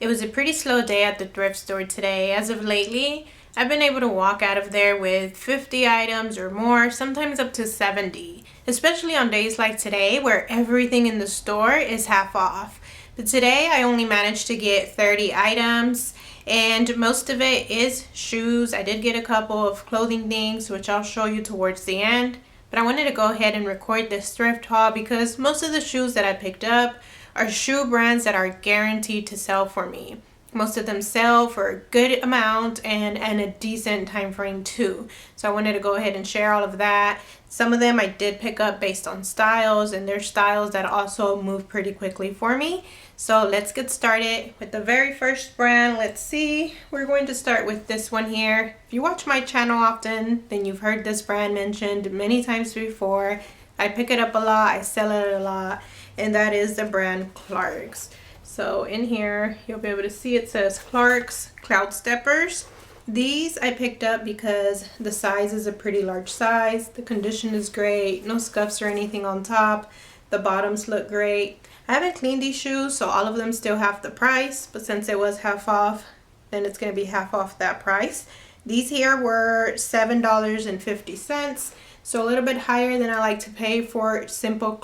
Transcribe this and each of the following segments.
It was a pretty slow day at the thrift store today. As of lately, I've been able to walk out of there with 50 items or more, sometimes up to 70, especially on days like today where everything in the store is half off. But today I only managed to get 30 items and most of it is shoes. I did get a couple of clothing things, which I'll show you towards the end. But I wanted to go ahead and record this thrift haul because most of the shoes that I picked up are shoe brands that are guaranteed to sell for me. Most of them sell for a good amount and a decent time frame too. So I wanted to go ahead and share all of that. Some of them I did pick up based on styles, and they're styles that also move pretty quickly for me. So let's get started with the very first brand. Let's see. We're going to start with this one here. If you watch my channel often, then you've heard this brand mentioned many times before. I pick it up a lot, I sell it a lot, and that is the brand Clarks. So in here, you'll be able to see it says Clarks Cloud Steppers. These I picked up because the size is a pretty large size. The condition is great, no scuffs or anything on top. The bottoms look great. I haven't cleaned these shoes, so all of them still have the price, but since it was half off, then it's going to be half off that price. These here were $7.50. So a little bit higher than I like to pay for simple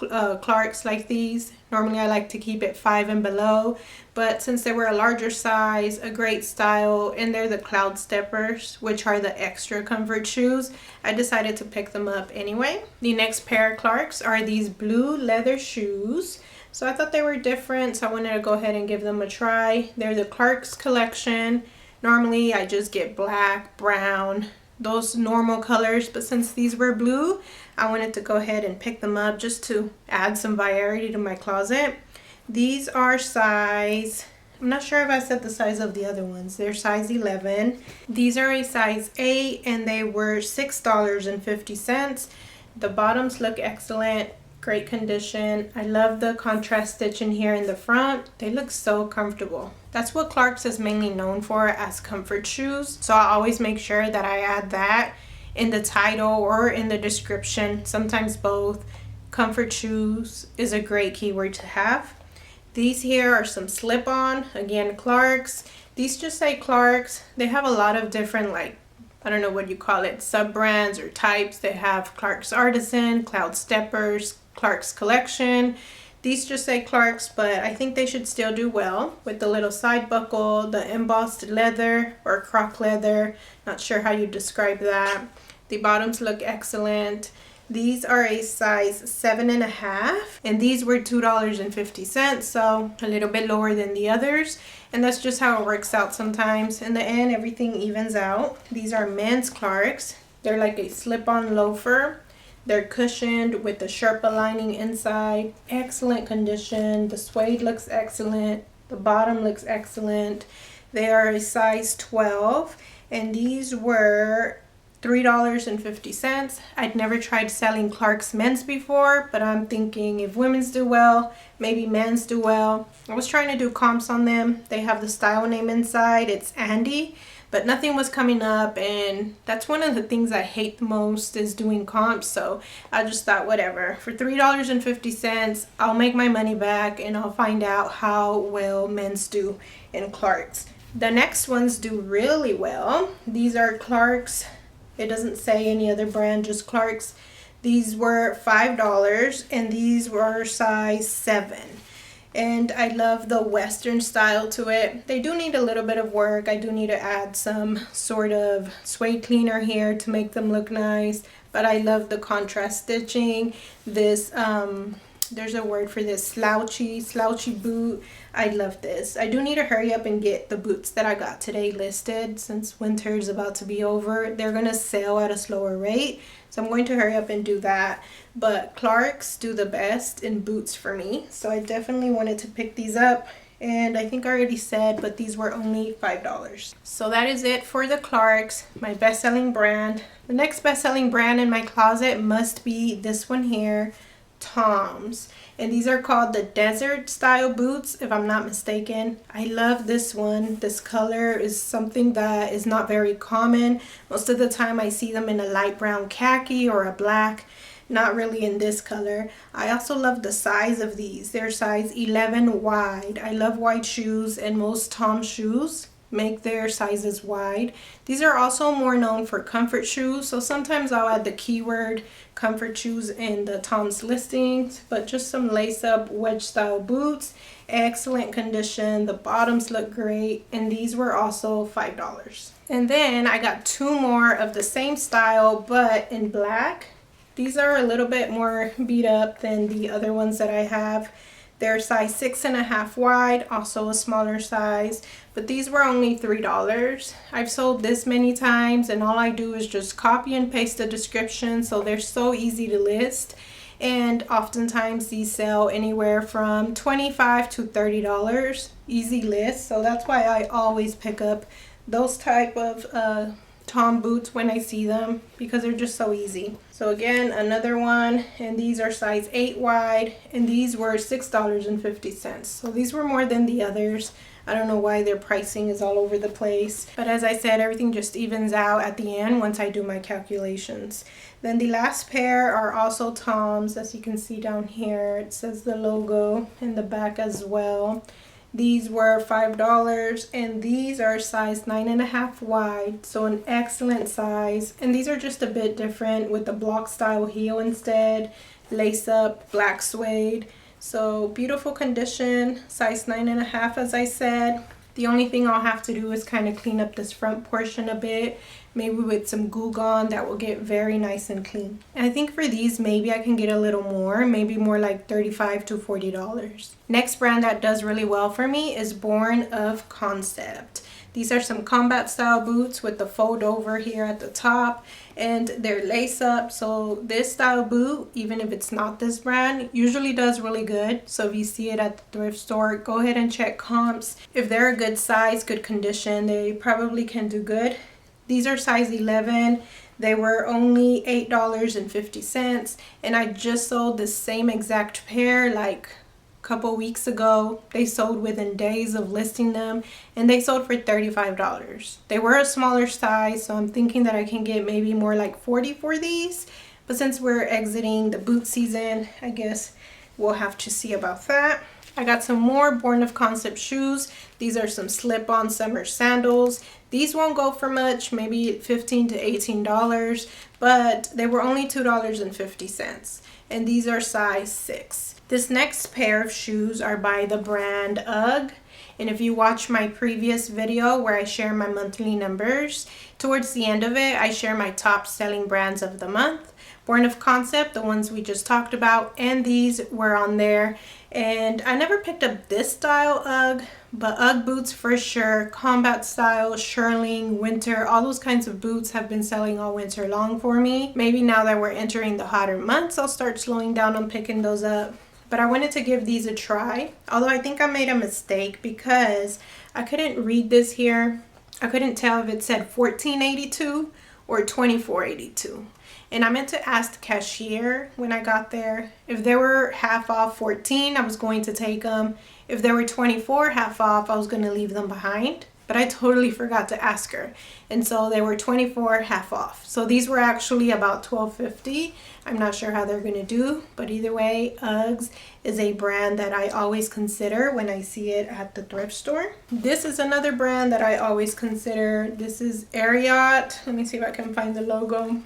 Clarks like these. Normally I like to keep it 5 and below, but since they were a larger size, a great style, and they're the Cloud Steppers, which are the extra comfort shoes, I decided to pick them up anyway. The next pair of Clarks are these blue leather shoes. So I thought they were different, so I wanted to go ahead and give them a try. They're the Clarks collection. Normally I just get black, brown, those normal colors, but since these were blue, I wanted to go ahead and pick them up just to add some variety to my closet. These are size, I'm not sure if I said the size of the other ones. They're size 11. These are a size 8 and they were $6.50. The bottoms look excellent, great condition. I love the contrast stitching here in the front. They look so comfortable. That's what Clarks is mainly known for, as comfort shoes. So I always make sure that I add that in the title or in the description, sometimes both. Comfort shoes is a great keyword to have. These here are some slip-on, again Clarks. These just say Clarks. They have a lot of different, like, I don't know what you call it, sub-brands or types. They have Clarks Artisan, Cloud Steppers, Clarks Collection. These just say Clarks, but I think they should still do well with the little side buckle, the embossed leather or croc leather. Not sure how you describe that. The bottoms look excellent. These are a size 7.5, and these were $2.50, so a little bit lower than the others. And that's just how it works out sometimes. In the end, everything evens out. These are men's Clarks. They're like a slip-on loafer. They're cushioned with the Sherpa lining inside. Excellent condition. The suede looks excellent. The bottom looks excellent. They are a size 12, and these were $3.50. I'd never tried selling Clarks men's before, but I'm thinking if women's do well, maybe men's do well. I was trying to do comps on them. They have the style name inside. It's Andy, but nothing was coming up, and that's one of the things I hate the most is doing comps. So I just thought, whatever, for $3.50 I'll make my money back and I'll find out how well men's do in Clarks. The next ones do really well. These are Clarks. It doesn't say any other brand, just Clarks. These were $5 and these were size 7. And I love the Western style to it. They do need a little bit of work. I do need to add some sort of suede cleaner here to make them look nice. But I love the contrast stitching. This, there's a word for this, slouchy boot. I love this. I do need to hurry up and get the boots that I got today listed since winter is about to be over. They're going to sell at a slower rate, so I'm going to hurry up and do that. But Clarks do the best in boots for me, so I definitely wanted to pick these up. And I think I already said, but these were only $5. So that is it for the Clarks, my best-selling brand. The next best-selling brand in my closet must be this one here, Tom's, and these are called the desert style boots, if I'm not mistaken. I love this one. This color is something that is not very common. Most of the time I see them in a light brown khaki or a black. not really in this color. I also love the size of these. They're size 11 wide. I love wide shoes, and most Tom shoes make their sizes wide. These are also more known for comfort shoes, so sometimes I'll add the keyword comfort shoes in the Tom's listings. But just some lace-up wedge style boots, excellent condition. The bottoms look great, and these were also $5. And then I got two more of the same style but in black. These are a little bit more beat up than the other ones that I have. They're size 6.5 wide, also a smaller size, but these were only $3. I've sold this many times, and all I do is just copy and paste the description, so they're so easy to list. And oftentimes these sell anywhere from $25 to $30, easy list. So that's why I always pick up those type of Tom boots when I see them, because they're just so easy. So again, another one, and these are size 8 wide, and these were $6.50. So these were more than the others. I don't know why their pricing is all over the place, but as I said, everything just evens out at the end once I do my calculations. Then the last pair are also Toms. As you can see down here, it says the logo in the back as well. These were $5, and these are size 9.5 wide, so an excellent size. And these are just a bit different with the block style heel instead, lace up, black suede. So beautiful condition, size 9.5 as I said. The only thing I'll have to do is kind of clean up this front portion a bit, maybe with some Goo Gone. That will get very nice and clean. And I think for these, maybe I can get a little more, maybe more like $35 to $40. Next brand that does really well for me is Born of Concept. These are some combat style boots with the fold over here at the top, and they're lace up. So this style boot, even if it's not this brand, usually does really good. So if you see it at the thrift store, go ahead and check comps. If they're a good size, good condition, they probably can do good. These are size 11. They were only $8.50, and I just sold the same exact pair like couple weeks ago. They sold within days of listing them, and they sold for $35. They were a smaller size, so I'm thinking that I can get maybe more like 40 for these, but since we're exiting the boot season, I guess we'll have to see about that. I got some more Born of Concept shoes. These are some slip-on summer sandals. These won't go for much, maybe $15 to $18, but they were only $2.50, and these are size 6. This next pair of shoes are by the brand UGG, and if you watch my previous video where I share my monthly numbers, towards the end of it I share my top selling brands of the month. Born of Concept, the ones we just talked about, and these were on there. And I never picked up this style UGG, but UGG boots for sure. Combat style, shearling, winter, all those kinds of boots have been selling all winter long for me. Maybe now that we're entering the hotter months, I'll start slowing down on picking those up. But I wanted to give these a try, although I think I made a mistake because I couldn't read this here. I couldn't tell if it said $14.82 or $24.82. And I meant to ask the cashier when I got there if they were half off 14, I was going to take them. If they were 24 half off, I was going to leave them behind. But I totally forgot to ask her. And so they were 24 half off. So these were actually about $12.50. I'm not sure how they're going to do, but either way, Uggs is a brand that I always consider when I see it at the thrift store. This is another brand that I always consider. This is Ariat. Let me see if I can find the logo.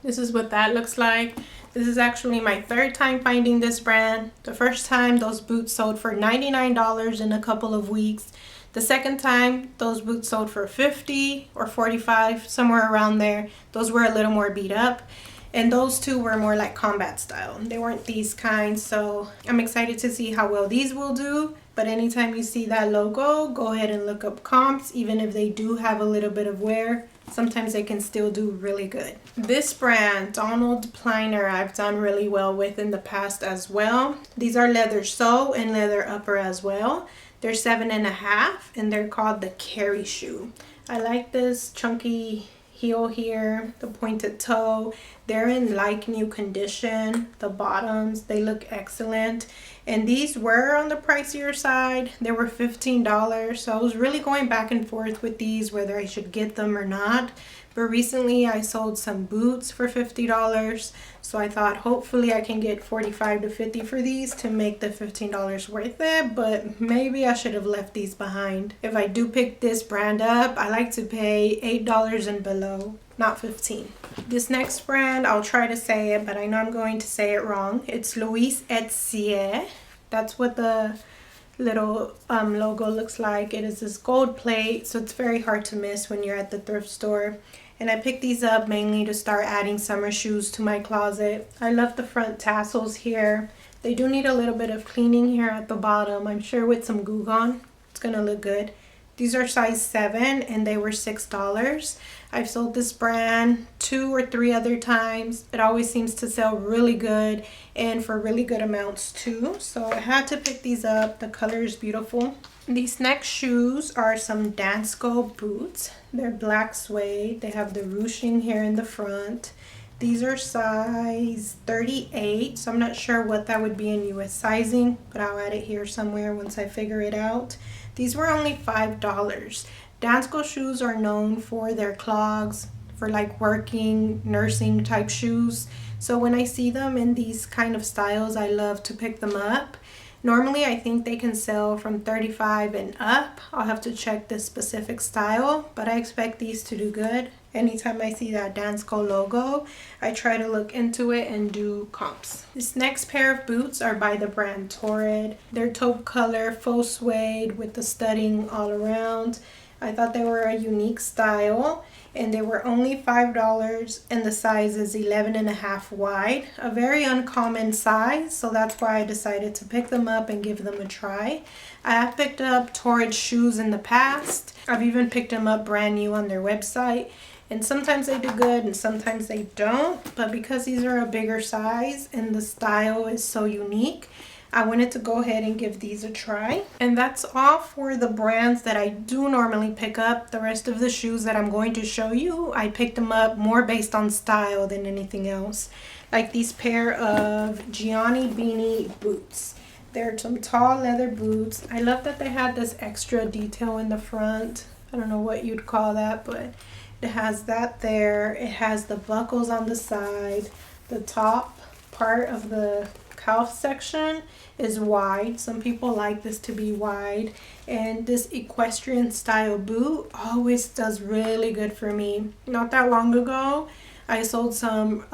This is what that looks like. This is actually my third time finding this brand. The first time, those boots sold for $99 in a couple of weeks. The second time, those boots sold for $50 or $45, somewhere around there. Those were a little more beat up. And those two were more like combat style. They weren't these kinds, so I'm excited to see how well these will do. But anytime you see that logo, go ahead and look up comps. Even if they do have a little bit of wear, sometimes they can still do really good. This brand, Donald Pliner, I've done really well with in the past as well. These are leather sole and leather upper as well. They're 7.5 and they're called the Carry Shoe. I like this chunky heel here, the pointed toe. They're in like new condition. The bottoms, they look excellent. And these were on the pricier side. They were $15. So I was really going back and forth with these, whether I should get them or not. But recently I sold some boots for $50. So I thought hopefully I can get 45 to 50 for these to make the $15 worth it. But maybe I should have left these behind. If I do pick this brand up, I like to pay $8 and below, not 15. This next brand, I'll try to say it, but I know I'm going to say it wrong. It's Louis Etier. That's what the little logo looks like. It is this gold plate, so it's very hard to miss when you're at the thrift store. And I picked these up mainly to start adding summer shoes to my closet. I love the front tassels here. They do need a little bit of cleaning here at the bottom. I'm sure with some Goo Gone, it's gonna look good. These are size 7 and they were $6. I've sold this brand 2 or 3 other times. It always seems to sell really good and for really good amounts too. So I had to pick these up. The color is beautiful. These next shoes are some Dansko boots. They're black suede. They have the ruching here in the front. These are size 38, so I'm not sure what that would be in US sizing, but I'll add it here somewhere once I figure it out. These were only $5. Dansko shoes are known for their clogs, for like working, nursing type shoes. So when I see them in these kind of styles, I love to pick them up. Normally, I think they can sell from $35 and up. I'll have to check this specific style, but I expect these to do good. Anytime I see that Dansko logo, I try to look into it and do comps. This next pair of boots are by the brand Torrid. They're taupe color, faux suede with the studding all around. I thought they were a unique style, and they were only $5, and the size is 11.5 wide. A very uncommon size, so that's why I decided to pick them up and give them a try. I have picked up Torrid shoes in the past. I've even picked them up brand new on their website, and sometimes they do good and sometimes they don't. But because these are a bigger size and the style is so unique, I wanted to go ahead and give these a try. And that's all for the brands that I do normally pick up. The rest of the shoes that I'm going to show you, I picked them up more based on style than anything else. Like these pair of Gianni Beanie boots. They're some tall leather boots. I love that they had this extra detail in the front. I don't know what you'd call that, but it has that there. It has the buckles on the side. The top part of the calf section is wide. Some people like this to be wide, and this equestrian style boot always does really good for me. Not that long ago I sold some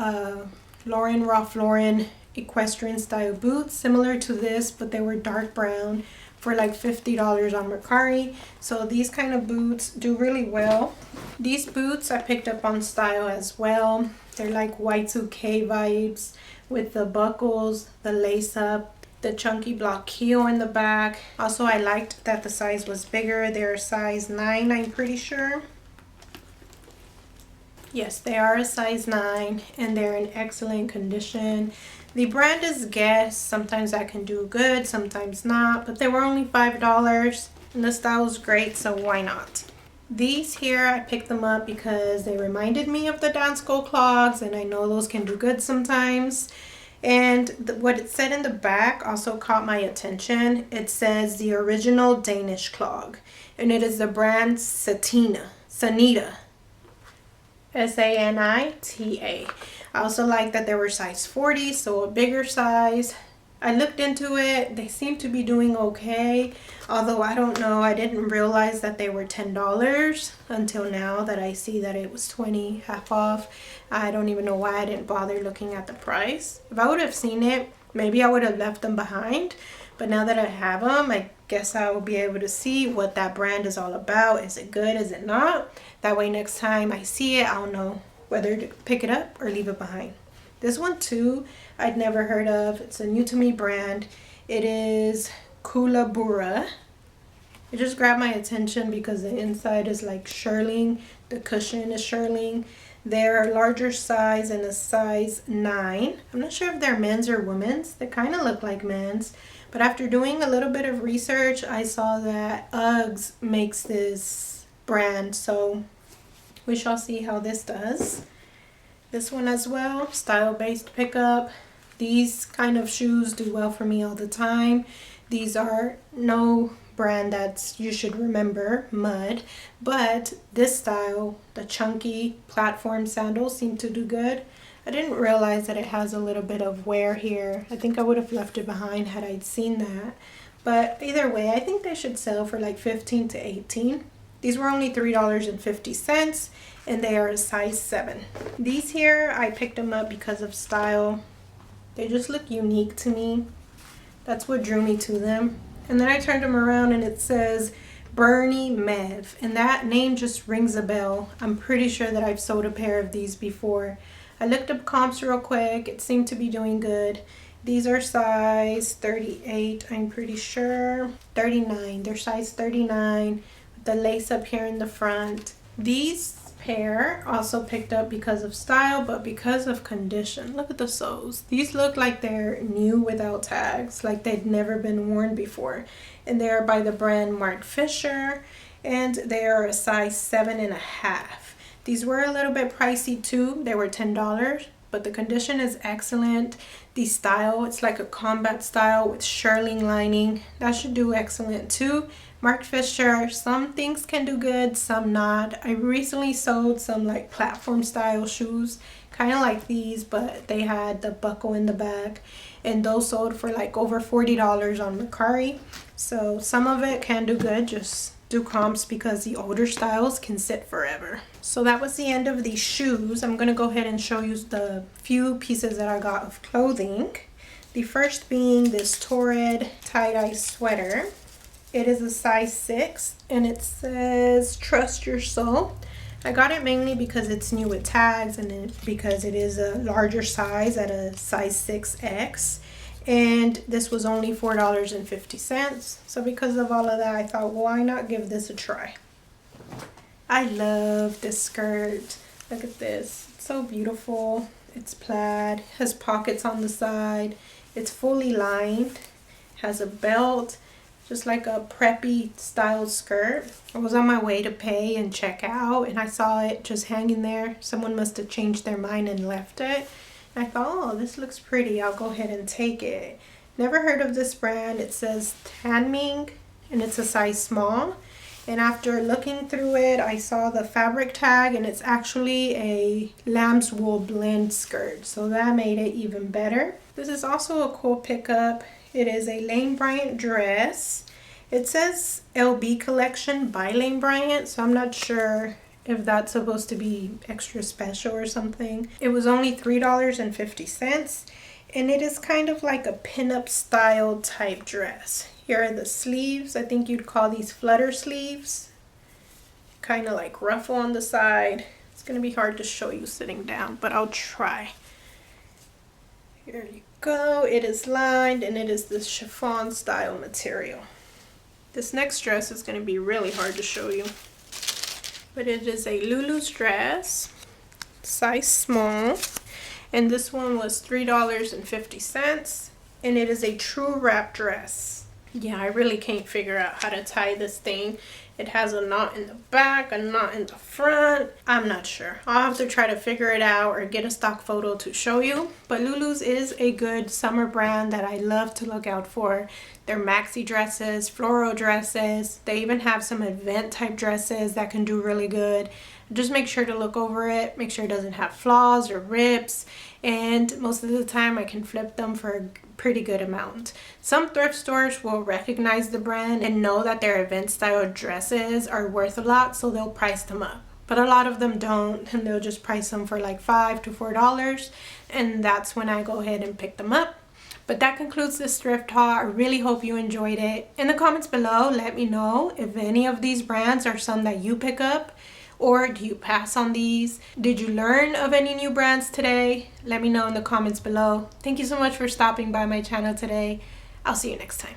Ralph Lauren equestrian style boots similar to this, but they were dark brown for like $50 on Mercari. So these kind of boots do really well. These boots I picked up on style as well. They're like Y2K vibes with the buckles, the lace up, the chunky block heel in the back. Also, I liked that the size was bigger. They're a size 9, I'm pretty sure. Yes, they are a size 9 and they're in excellent condition. The brand is Guess. Sometimes I can do good, sometimes not, but they were only $5 and the style is great, so why not? These here, I picked them up because they reminded me of the Dansko clogs, and I know those can do good sometimes. And what it said in the back also caught my attention. It says the original Danish clog, and it is the brand Sanita. Sanita. I also like that they were size 40, so a bigger size. I looked into it. They seem to be doing okay. Although I don't know, I didn't realize that they were $10 until now that I see that it was 20, half off. I don't even know why I didn't bother looking at the price. If I would have seen it, maybe I would have left them behind. But now that I have them, I guess I will be able to see what that brand is all about. Is it good? Is it not? That way next time I see it, I'll know whether to pick it up or leave it behind. This one too, I'd never heard of. It's a new to me brand. It is Kulabura. It just grabbed my attention because the inside is like shearling. The cushion is shearling. They're a larger size and a size 9. I'm not sure if they're men's or women's. They kind of look like men's. But after doing a little bit of research, I saw that Uggs makes this brand. So we shall see how this does. This one as well, style-based pickup. These kind of shoes do well for me all the time. These are no brand that you should remember, Mud, but this style, the chunky platform sandals, seem to do good. I didn't realize that it has a little bit of wear here. I think I would have left it behind had I'd seen that. But either way, I think they should sell for like 15 to 18. These were only $3.50 and they are a size 7. These here, I picked them up because of style. They just look unique to me. That's what drew me to them. And then I turned them around and it says Bernie Mev. And that name just rings a bell. I'm pretty sure that I've sold a pair of these before. I looked up comps real quick. It seemed to be doing good. These are size 38, I'm pretty sure. 39. They're size 39 with the lace up here in the front. These pair also picked up because of style, but because of condition. Look at the soles. These look like they're new without tags, like they'd never been worn before. And they are by the brand Mark Fisher, and they are a size 7.5. These were a little bit pricey too. They were $10, but the condition is excellent. The style, it's like a combat style with shearling lining. That should do excellent too. Mark Fisher, some things can do good, some not. I recently sold some like platform style shoes, kind of like these, but they had the buckle in the back, and those sold for like over $40 on Mercari. So some of it can do good, just do comps because the older styles can sit forever. So that was the end of these shoes. I'm gonna go ahead and show you the few pieces that I got of clothing. The first being this Torrid tie-dye sweater. It is a size 6 and it says trust your soul. I got it mainly because it's new with tags and because it is a larger size at a size 6X. And this was only $4.50. So because of all of that, I thought, why not give this a try? I love this skirt. Look at this. It's so beautiful. It's plaid, has pockets on the side. It's fully lined, has a belt, just like a preppy style skirt. I was on my way to pay and check out and I saw it just hanging there. Someone must have changed their mind and left it. And I thought, oh, this looks pretty. I'll go ahead and take it. Never heard of this brand. It says Tanming and it's a size small. And after looking through it, I saw the fabric tag and it's actually a lamb's wool blend skirt. So that made it even better. This is also a cool pickup. It is a Lane Bryant dress. It says LB collection by Lane Bryant, so I'm not sure if that's supposed to be extra special or something. It was only $3.50 and it is kind of like a pinup style type dress. Here are the sleeves. I think you'd call these flutter sleeves. Kind of like ruffle on the side. It's going to be hard to show you sitting down, but I'll try. Here you go. It is lined and it is this chiffon style material. This next dress is going to be really hard to show you, but it is a Lulu's dress, size small, and this one was $3.50 and it is a true wrap dress. Yeah, I really can't figure out how to tie this thing. It has a knot in the back, a knot in the front. I'm not sure. I'll have to try to figure it out or get a stock photo to show you. But Lulu's is a good summer brand that I love to look out for. Their maxi dresses, floral dresses. They even have some event type dresses that can do really good. Just make sure to look over it. Make sure it doesn't have flaws or rips. And most of the time I can flip them for a pretty good amount. Some thrift stores will recognize the brand and know that their event style dresses are worth a lot, so they'll price them up. But a lot of them don't, and they'll just price them for like $5 to $4, and that's when I go ahead and pick them up. But that concludes this thrift haul. I really hope you enjoyed it. In the comments below, let me know if any of these brands are some that you pick up, or do you pass on these? Did you learn of any new brands today? Let me know in the comments below. Thank you so much for stopping by my channel today. I'll see you next time.